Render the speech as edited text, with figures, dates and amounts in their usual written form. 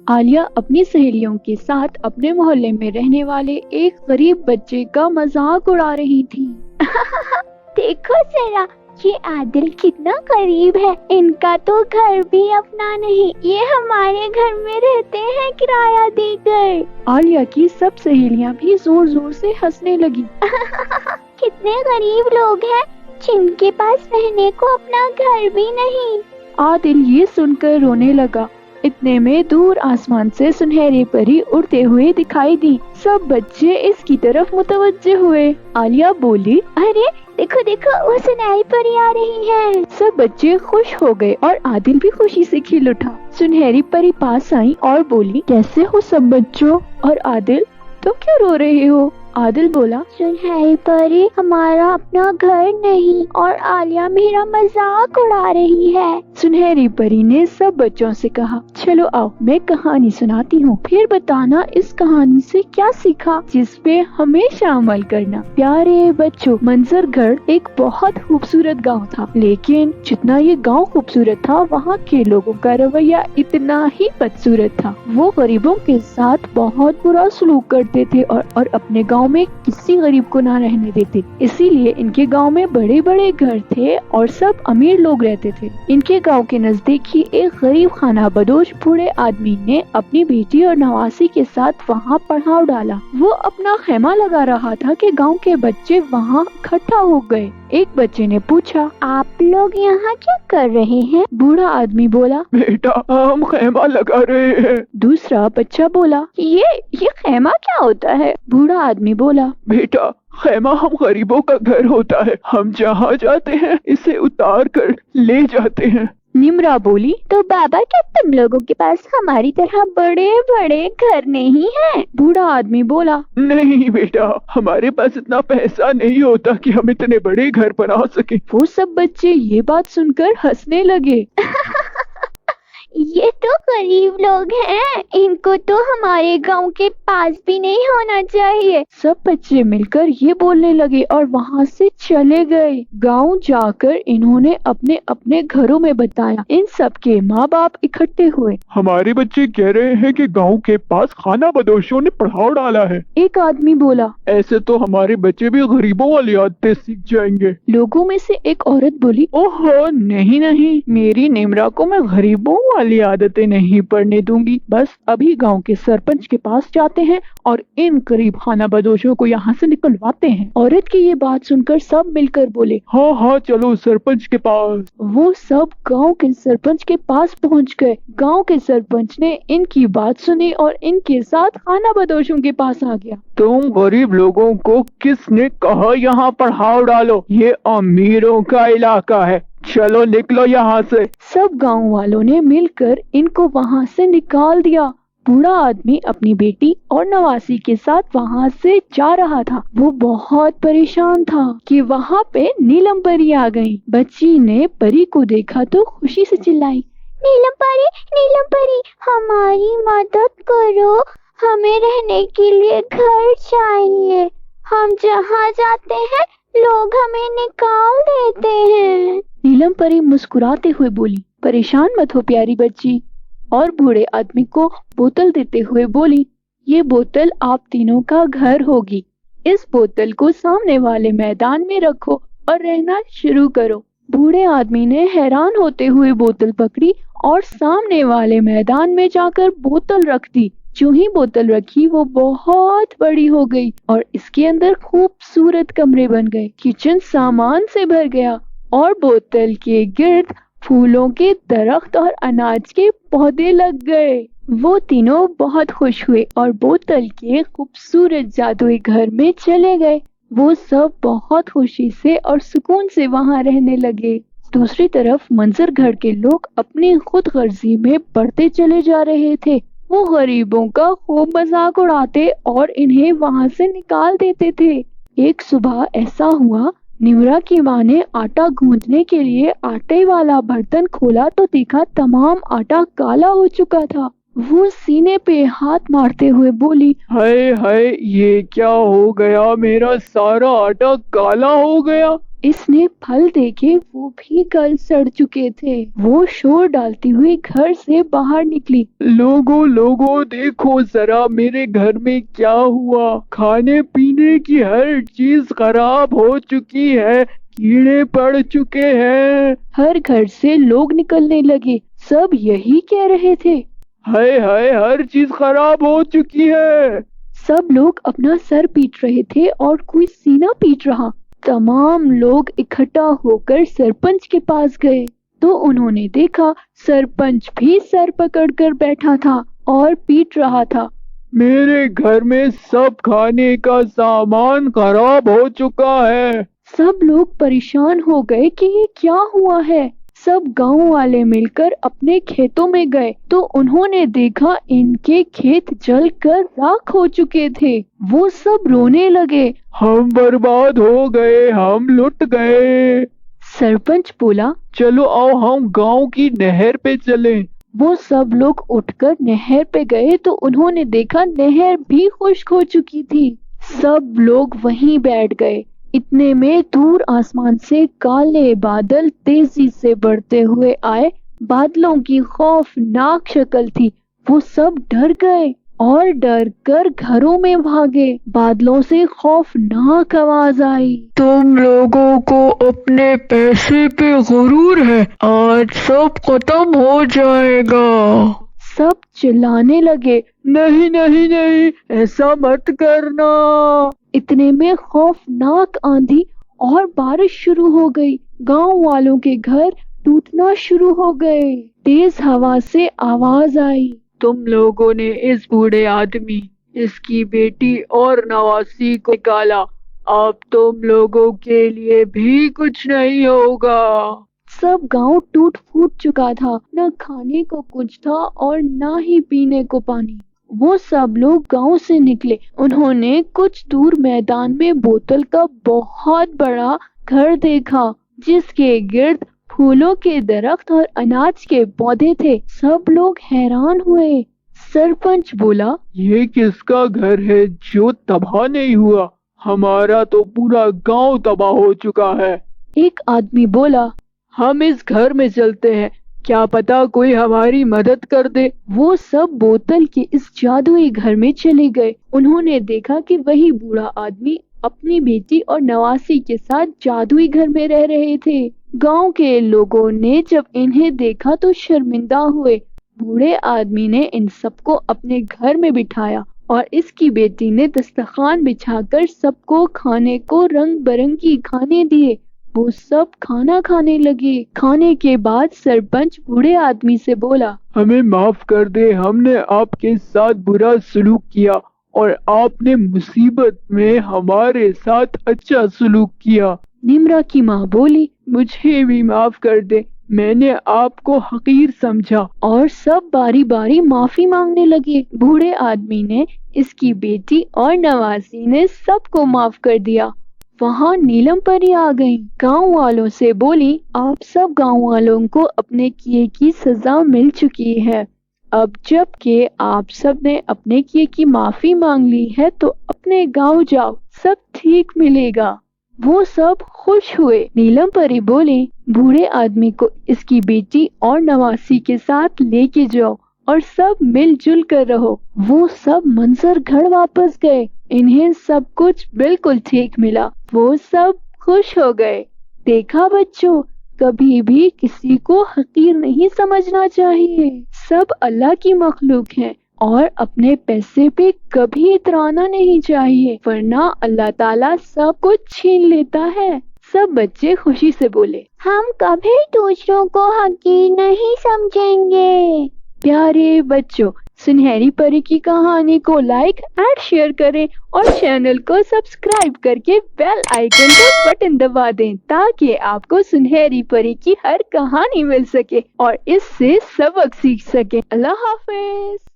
عالیہ اپنی سہیلیوں کے ساتھ اپنے محلے میں رہنے والے ایک غریب بچے کا مذاق اڑا رہی تھی۔ دیکھو ذرا، یہ عادل کتنا غریب ہے، ان کا تو گھر بھی اپنا نہیں، یہ ہمارے گھر میں رہتے ہیں کرایہ دے کر۔ عالیہ کی سب سہیلیاں بھی زور زور سے ہنسنے لگی۔ کتنے غریب لوگ ہیں جن کے پاس رہنے کو اپنا گھر بھی نہیں۔ عادل یہ سن کر رونے لگا۔ اتنے میں دور آسمان سے سنہری پری اڑتے ہوئے دکھائی دی۔ سب بچے اس کی طرف متوجہ ہوئے۔ عالیہ بولی، ارے دیکھو دیکھو، وہ سنہری پری آ رہی ہے۔ سب بچے خوش ہو گئے اور عادل بھی خوشی سے کھل اٹھا۔ سنہری پری پاس آئی اور بولی، کیسے ہو سب بچوں؟ اور عادل، تم کیوں رو رہے ہو؟ عادل بولا، سنہری پری، ہمارا اپنا گھر نہیں اور عالیہ میرا مذاق اڑا رہی ہے۔ سنہری پری نے سب بچوں سے کہا، چلو آؤ میں کہانی سناتی ہوں، پھر بتانا اس کہانی سے کیا سیکھا، جس پہ ہمیشہ عمل کرنا۔ پیارے بچوں، منظر گڑھ ایک بہت خوبصورت گاؤں تھا، لیکن جتنا یہ گاؤں خوبصورت تھا وہاں کے لوگوں کا رویہ اتنا ہی بدصورت تھا۔ وہ غریبوں کے ساتھ بہت برا سلوک کرتے تھے اور اپنے گاؤں میں کسی غریب کو نہ رہنے دیتے۔ اسی لیے ان کے گاؤں میں بڑے بڑے گھر تھے اور سب امیر لوگ رہتے تھے۔ ان کے گاؤں کے نزدیک ہی ایک غریب خانہ بدوش بوڑھے آدمی نے اپنی بیٹی اور نواسی کے ساتھ وہاں پڑاؤ ڈالا۔ وہ اپنا خیمہ لگا رہا تھا کہ گاؤں کے بچے وہاں اکٹھا ہو گئے۔ ایک بچے نے پوچھا، آپ لوگ یہاں کیا کر رہے ہیں؟ بوڑھا آدمی بولا، بیٹا ہم خیمہ لگا رہے ہیں۔ دوسرا بچہ بولا، یہ خیمہ کیا ہوتا ہے؟ بوڑھا آدمی بولا، بیٹا خیمہ ہم غریبوں کا گھر ہوتا ہے، ہم جہاں جاتے ہیں اسے اتار کر لے جاتے ہیں۔ نمرا بولی، تو بابا کیا تم لوگوں کے پاس ہماری طرح بڑے بڑے گھر نہیں ہیں؟ بوڑھا آدمی بولا، نہیں بیٹا، ہمارے پاس اتنا پیسہ نہیں ہوتا کہ ہم اتنے بڑے گھر بنا سکیں۔ وہ سب بچے یہ بات سن کر ہنسنے لگے۔ یہ تو غریب لوگ ہیں، ان کو تو ہمارے گاؤں کے پاس بھی نہیں ہونا چاہیے۔ سب بچے مل کر یہ بولنے لگے اور وہاں سے چلے گئے۔ گاؤں جا کر انہوں نے اپنے اپنے گھروں میں بتایا۔ ان سب کے ماں باپ اکٹھے ہوئے۔ ہمارے بچے کہہ رہے ہیں کہ گاؤں کے پاس خانہ بدوشوں نے پڑاؤ ڈالا ہے۔ ایک آدمی بولا، ایسے تو ہمارے بچے بھی غریبوں والی عادتیں سیکھ جائیں گے۔ لوگوں میں سے ایک عورت بولی، اوہ نہیں، میری نمرا کو میں غریبوں والی عادتیں نہیں پڑنے دوں گی۔ بس ابھی گاؤں کے سرپنچ کے پاس جاتے ہیں اور ان غریب خانہ بدوشوں کو یہاں سے نکلواتے ہیں۔ عورت کی یہ بات سن کر سب مل کر بولے، ہاں چلو سرپنچ کے پاس۔ وہ سب گاؤں کے سرپنچ کے پاس پہنچ گئے۔ گاؤں کے سرپنچ نے ان کی بات سنی اور ان کے ساتھ خانہ بدوشوں کے پاس آ گیا۔ تم غریب لوگوں کو کس نے کہا یہاں پڑاؤ ڈالو؟ یہ امیروں کا علاقہ ہے، چلو نکلو یہاں سے۔ سب گاؤں والوں نے مل کر ان کو وہاں سے نکال دیا۔ بوڑھا آدمی اپنی بیٹی اور نواسی کے ساتھ وہاں سے جا رہا تھا۔ وہ بہت پریشان تھا کہ وہاں پہ نیلم پری آ گئی۔ بچی نے پری کو دیکھا تو خوشی سے چلائی، نیلم پری ہماری مدد کرو، ہمیں رہنے کے لیے گھر چاہیے، ہم جہاں جاتے ہیں لوگ ہمیں نکال دیتے ہیں۔ نیلم پری مسکراتے ہوئے بولی، پریشان مت ہو پیاری بچی، اور بوڑھے آدمی کو بوتل دیتے ہوئے بولی، یہ بوتل آپ تینوں کا گھر ہوگی، اس بوتل کو سامنے والے میدان میں رکھو اور رہنا شروع کرو۔ بوڑھے آدمی نے حیران ہوتے ہوئے بوتل پکڑی اور سامنے والے میدان میں جا کر بوتل رکھ دی۔ جو ہی بوتل رکھی وہ بہت بڑی ہو گئی اور اس کے اندر خوبصورت کمرے بن گئے۔ کچن سامان سے بھر گیا اور بوتل کے گرد پھولوں کے درخت اور اناج کے پودے لگ گئے۔ وہ تینوں بہت خوش ہوئے اور بوتل کے خوبصورت جادوئی گھر میں چلے گئے۔ وہ سب بہت خوشی سے اور سکون سے وہاں رہنے لگے۔ دوسری طرف منظر گھر کے لوگ اپنی خود غرضی میں بڑھتے چلے جا رہے تھے۔ وہ غریبوں کا خوب مذاق اڑاتے اور انہیں وہاں سے نکال دیتے تھے۔ ایک صبح ایسا ہوا، نمرا کی ماں نے آٹا گوندنے کے لیے آٹے والا برتن کھولا تو دیکھا تمام آٹا کالا ہو چکا تھا۔ وہ سینے پہ ہاتھ مارتے ہوئے بولی، ہائے یہ کیا ہو گیا، میرا سارا آٹا کالا ہو گیا۔ اس نے پھل دیکھے وہ بھی گل سڑ چکے تھے۔ وہ شور ڈالتی ہوئی گھر سے باہر نکلی۔ لوگوں دیکھو ذرا میرے گھر میں کیا ہوا، کھانے پینے کی ہر چیز خراب ہو چکی ہے، کیڑے پڑ چکے ہیں۔ ہر گھر سے لوگ نکلنے لگے، سب یہی کہہ رہے تھے، ہائے ہائے ہر چیز خراب ہو چکی ہے۔ سب لوگ اپنا سر پیٹ رہے تھے اور کوئی سینہ پیٹ رہا۔ تمام لوگ اکٹھا ہو کر سرپنچ کے پاس گئے تو انہوں نے دیکھا سرپنچ بھی سر پکڑ کر بیٹھا تھا اور پیٹ رہا تھا۔ میرے گھر میں سب کھانے کا سامان خراب ہو چکا ہے۔ سب لوگ پریشان ہو گئے کہ یہ کیا ہوا ہے۔ سب گاؤں والے مل کر اپنے کھیتوں میں گئے تو انہوں نے دیکھا ان کے کھیت جل کر راکھ ہو چکے تھے۔ وہ سب رونے لگے، ہم برباد ہو گئے، ہم لٹ گئے۔ سرپنچ بولا، چلو آؤ ہم گاؤں کی نہر پہ چلیں۔ وہ سب لوگ اٹھ کر نہر پہ گئے تو انہوں نے دیکھا نہر بھی خشک ہو چکی تھی۔ سب لوگ وہیں بیٹھ گئے۔ اتنے میں دور آسمان سے کالے بادل تیزی سے بڑھتے ہوئے آئے۔ بادلوں کی خوفناک شکل تھی۔ وہ سب ڈر گئے اور ڈر کر گھروں میں بھاگے۔ بادلوں سے خوفناک آواز آئی، تم لوگوں کو اپنے پیسے پہ غرور ہے، آج سب ختم ہو جائے گا۔ سب چلانے لگے، نہیں نہیں نہیں، ایسا مت کرنا۔ اتنے میں خوفناک آندھی اور بارش شروع ہو گئی۔ گاؤں والوں کے گھر ٹوٹنا شروع ہو گئے۔ تیز ہوا سے آواز آئی، تم لوگوں نے اس بوڑھے آدمی، اس کی بیٹی اور نواسی کو نکالا، اب تم لوگوں کے لیے بھی کچھ نہیں ہوگا۔ سب گاؤں ٹوٹ پھوٹ چکا تھا، نہ کھانے کو کچھ تھا اور نہ ہی پینے کو پانی۔ وہ سب لوگ گاؤں سے نکلے۔ انہوں نے کچھ دور میدان میں بوتل کا بہت بڑا گھر دیکھا جس کے گرد پھولوں کے درخت اور اناج کے پودے تھے۔ سب لوگ حیران ہوئے۔ سرپنچ بولا، یہ کس کا گھر ہے جو تباہ نہیں ہوا؟ ہمارا تو پورا گاؤں تباہ ہو چکا ہے۔ ایک آدمی بولا، ہم اس گھر میں چلتے ہیں، کیا پتا کوئی ہماری مدد کر دے۔ وہ سب بوتل کے اس جادوئی گھر میں چلے گئے۔ انہوں نے دیکھا کہ وہی بوڑھا آدمی اپنی بیٹی اور نواسی کے ساتھ جادوئی گھر میں رہ رہے تھے۔ گاؤں کے لوگوں نے جب انہیں دیکھا تو شرمندہ ہوئے۔ بوڑھے آدمی نے ان سب کو اپنے گھر میں بٹھایا اور اس کی بیٹی نے دسترخوان بچھا کر سب کو کھانے کو رنگ برنگی کھانے دیے۔ وہ سب کھانا کھانے لگے۔ کھانے کے بعد سرپنچ بوڑھے آدمی سے بولا، ہمیں معاف کر دے، ہم نے آپ کے ساتھ برا سلوک کیا اور آپ نے مصیبت میں ہمارے ساتھ اچھا سلوک کیا۔ نمرا کی ماں بولی، مجھے بھی معاف کر دے، میں نے آپ کو حقیر سمجھا۔ اور سب باری باری معافی مانگنے لگے۔ بوڑھے آدمی نے، اس کی بیٹی اور نواسی نے سب کو معاف کر دیا۔ وہاں نیلم پری آ گئی۔ گاؤں والوں سے بولی، آپ سب گاؤں والوں کو اپنے کیے کی سزا مل چکی ہے۔ اب جب کہ آپ سب نے اپنے کیے کی معافی مانگ لی ہے تو اپنے گاؤں جاؤ، سب ٹھیک ملے گا۔ وہ سب خوش ہوئے۔ نیلم پری بولی، بوڑھے آدمی کو اس کی بیٹی اور نواسی کے ساتھ لے کے جاؤ اور سب مل جل کر رہو۔ وہ سب منظر گھر واپس گئے۔ انہیں سب کچھ بالکل ٹھیک ملا۔ وہ سب خوش ہو گئے۔ دیکھا بچوں، کبھی بھی کسی کو حقیر نہیں سمجھنا چاہیے۔ سب اللہ کی مخلوق ہیں اور اپنے پیسے پہ کبھی اترانا نہیں چاہیے، ورنہ اللہ تعالیٰ سب کچھ چھین لیتا ہے۔ سب بچے خوشی سے بولے، ہم کبھی دوسروں کو حقیر نہیں سمجھیں گے۔ پیارے بچوں، سنہری پری کی کہانی کو لائک اینڈ شیئر کریں اور چینل کو سبسکرائب کر کے بیل آئیکن کا بٹن دبا دیں تاکہ آپ کو سنہری پری کی ہر کہانی مل سکے اور اس سے سبق سیکھ سکیں۔ اللہ حافظ۔